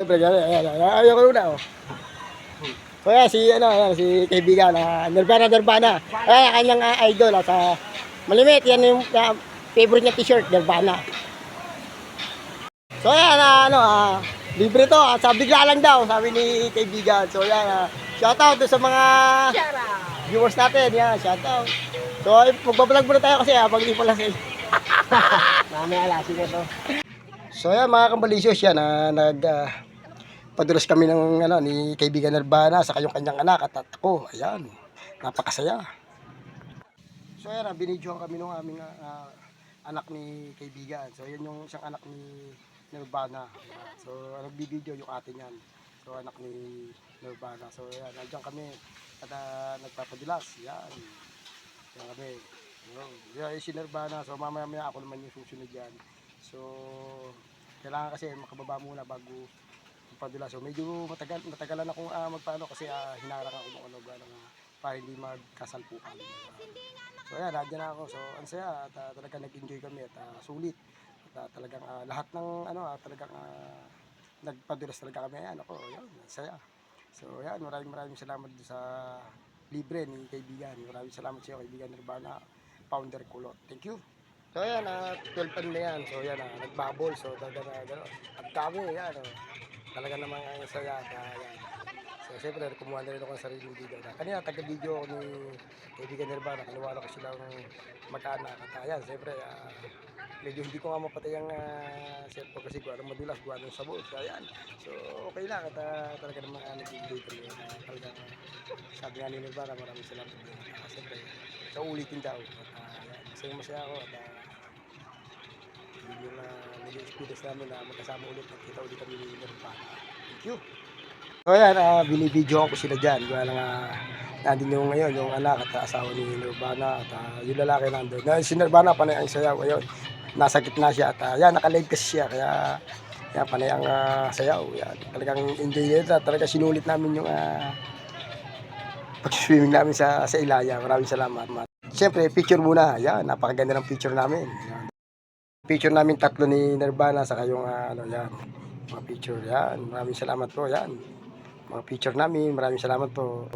Siyempre, ayaw ko na, oh. So, yan, si kaibigan, Nirvana. Ayan, kanyang idol, sa malimit, yan yung favorite niya t-shirt, Nirvana. So, yan, libre to, sa bigla lang daw, sabi ni kaibigan. So, yan, shoutout sa mga viewers natin, yan, shoutout. So, magbablog muna tayo kasi, pag hindi pala sila. Mamaya alasin ko to. So, yan, mga kambalisyos, yan, padulas kami ng ni kaibigan Nirvana sa kanyang anak at ako. Ayan, napakasaya. So ayan, binidyohan kami ng aming anak ni kaibigan. So yan yung isang anak ni Nirvana. Ayan. So nagbibideo yung ate niyan. So anak ni Nirvana. So ayan, nandiyan kami at nagpapadulas. Yan. Yan kami. Yan si Nirvana. So mamaya ako naman yung susunod yan. So kailangan kasi makababa muna bago padula. So medyo matagalan akong magpaano kasi hinarang ako ng para hindi magkasalpukan. So ayan, nandiyan ako. So ang saya at talagang nag-enjoy kami at sulit. At talagang lahat ng talagang nagpadulas talaga kami. Ayan ako, yun, saya. So ayan, maraming salamat sa libre ni kaibigan. Maraming salamat sa iyo kaibigan Nirvana, founder Kulot. Thank you. So ayan, 12 na yan. So ayan, nagbabol. So talagang at kami, ayan, talaga naman ang saya. Yan. So siyempre kumuha na rin ako ng sariling video. Kanina taga-video ako ni kaibigan Nirvana. Kinuha ko silang mag-anak. At ayan, siyempre medyo hindi ko nga mapatay ang cellphone kasi gawa ng madulas, gawa ng sabon. So ayan, so okay lang. At talaga naman nag-enjoy kami. Talagang sabi nga ni Nirvana, maraming salamat din. Siyempre, sa ulitin daw. At ayan, masaya ako. At yung naging experience namin na magkasama ulit at kita ulit kami ni Nirvana. Thank you. So ayan, binibidyo ko sila dyan. Kaya lang nandun yung ngayon, yung anak at asawa ni Nirvana at yung lalaki nandun. Si Nirvana panay ang sayaw. Ayun, nasa gitna siya at yan, nakalive kasi siya. Kaya yan, panay ang sayaw. Yan, talagang enjoy nila. Talaga sinulit namin yung pag-swimming namin sa Ilaya. Maraming salamat. Siyempre, picture muna. Yan, napakaganda ng picture namin. Yan. Picture namin tatlo ni Nirvana sa kayong yan, mga picture yan. Maraming salamat po yan. Mga picture namin, maraming salamat po.